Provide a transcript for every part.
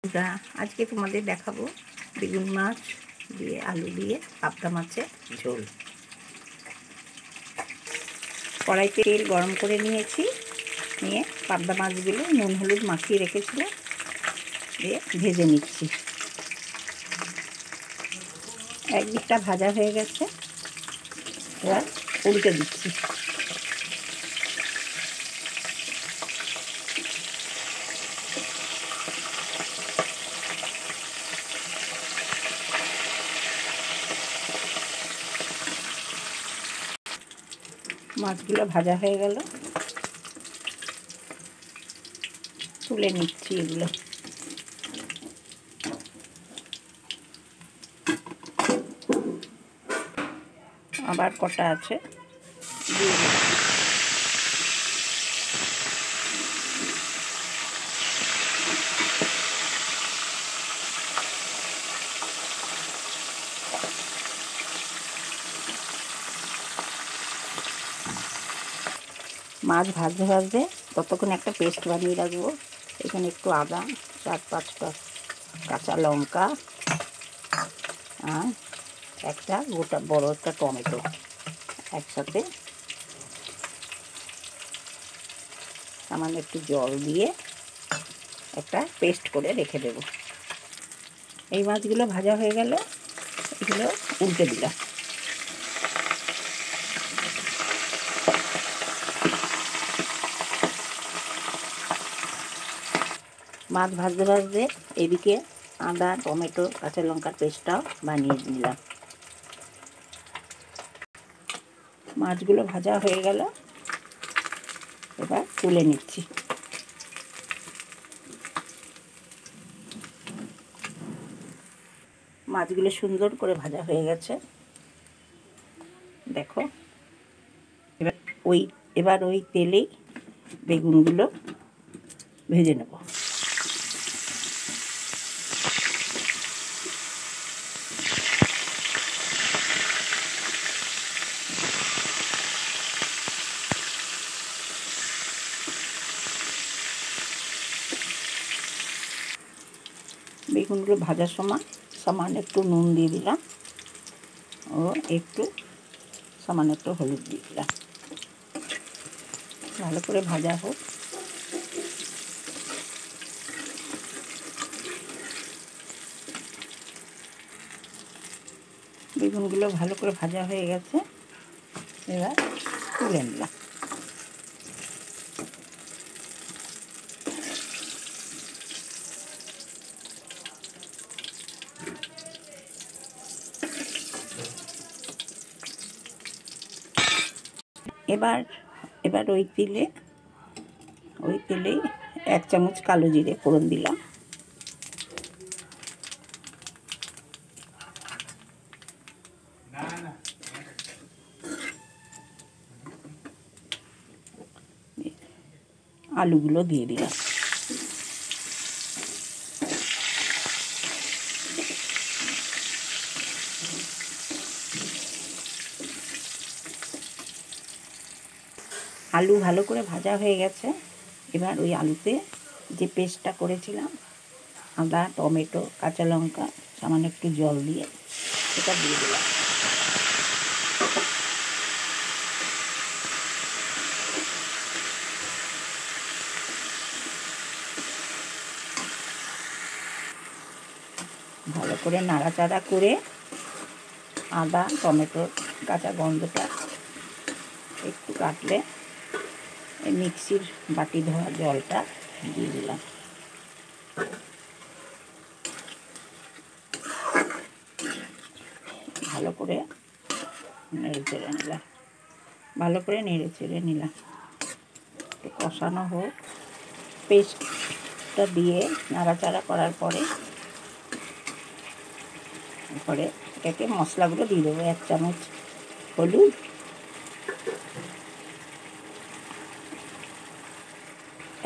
বন্ধুরা, আজকে তোমাদের দেখাবো বেগুন মাছ দিয়ে আলু দিয়ে পাবদা মাছের ঝোল। কড়াইতে তেল গরম করে নিয়েছি, নিয়ে পাবদা মাছগুলো নুন হলুদ মাখিয়ে রেখেছিলাম, দিয়ে ভেজে নিচ্ছি। একদিকটা ভাজা হয়ে গেছে, এবার উল্টে দিচ্ছি। মাছগুলো ভাজা হয়ে গেল, তুলে নিচ্ছি এগুলো। আবার কটা আছে, দিয়ে দিচ্ছি। মাছ ভাজতে ভাজতে ততক্ষণ একটা পেস্ট বানিয়ে রাখবো। এখানে একটু আদা, 4-5টা কাঁচা লঙ্কা আর একটা গোটা বড় একটা টমেটো একসাথে সামান্য একটু জল দিয়ে একটা পেস্ট করে রেখে দেব। এই মাছগুলো ভাজা হয়ে গেল, এগুলো উল্টে দিলাম। মাছ ভাজতে ভাজতে এদিকে আদা, টমেটো, কাঁচা লঙ্কার পেস্টটাও বানিয়ে নিলাম। মাছগুলো ভাজা হয়ে গেল, এবার তুলে নিচ্ছি। মাছগুলো সুন্দর করে ভাজা হয়ে গেছে, দেখো। এবার ওই তেলেই বেগুনগুলো ভেজে নেব। বেগুনগুলো ভাজার সময় সামান্য একটু নুন দিয়ে দিলাম ও একটু সামান্য একটু হলুদ দিয়ে দিলাম। ভালো করে ভাজা হোক। বেগুনগুলো ভালো করে ভাজা হয়ে গেছে, এবার তুলে নিলাম। এবার ওই তেলেই 1 চামচ কালো জিরে ফোড়ন দিলাম। আলুগুলো দিয়ে দিলাম। আলু ভালো করে ভাজা হয়ে গেছে, এবার ওই আলুতে যে পেস্টটা করেছিলাম আদা, টমেটো, কাঁচা লঙ্কা, সামান্য একটু জল দিয়ে সেটা দিয়ে দিলাম। ভালো করে নাড়াচাড়া করে আদা, টমেটোর কাঁচা গন্ধটা একটু কাটলে এই মিক্সির বাটি ধোয়া জলটা দিয়ে দিলাম। ভালো করে নেড়ে চেড়ে নিলাম। একটু কষানো হোক। পেস্টটা দিয়ে নাড়াচাড়া করার পরে এটাকে মশলাগুলো দিয়ে দেবো। 1 চামচ হলুদ,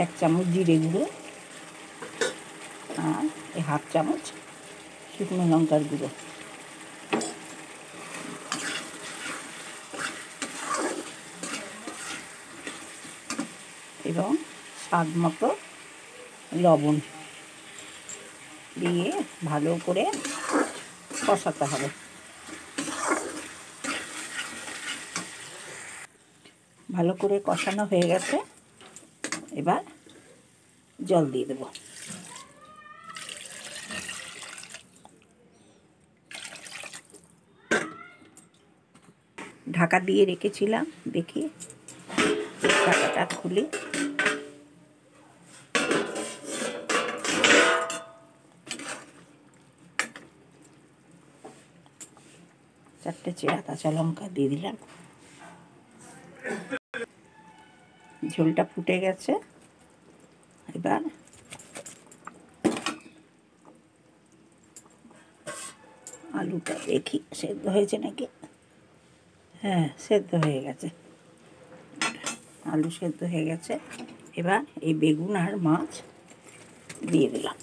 1 চামচ জিরে গুঁড়ো আর 1/2 চামচ শুকনো লঙ্কার গুঁড়ো। এবং স্বাদ মতো লবণ। দিয়ে ভালো করে কষাতে হবে। ভালো করে কষানো হয়ে গেছে, এবার জল দিয়ে দেব। ঢাকা দিয়ে রেখেছিলাম, দেখি ঢাকাটা খুলে চারটে চেরা কাঁচা লঙ্কা দিয়ে দিলাম। ঝোলটা ফুটে গেছে, এবার আলুটা দেখি সেদ্ধ হয়েছে নাকি। হ্যাঁ, সেদ্ধ হয়ে গেছে, আলু সেদ্ধ হয়ে গেছে। এবার এই বেগুন আর মাছ দিয়ে দিলাম।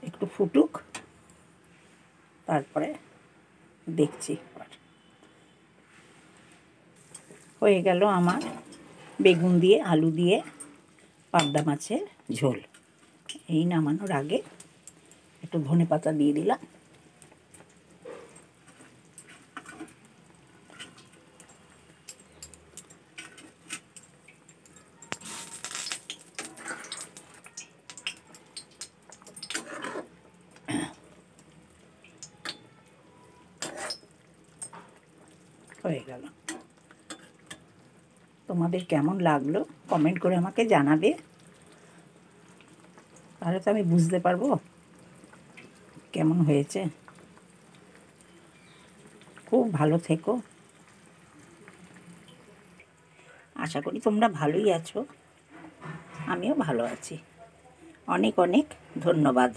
একটু ফুটুক, তারপরে দেখছি। হয়ে গেল আমার বেগুন দিয়ে আলু দিয়ে পাবদা মাছের ঝোল। এই নামানোর আগে একটু ধনেপাতা দিয়ে দিলাম। হয়ে গেল। তোমাদের কেমন লাগলো কমেন্ট করে আমাকে জানাবে, তাহলে তো আমি বুঝতে পারবো কেমন হয়েছে। খুব ভালো থেকো, আশা করি তোমরা ভালোই আছো, আমিও ভালো আছি। অনেক অনেক ধন্যবাদ।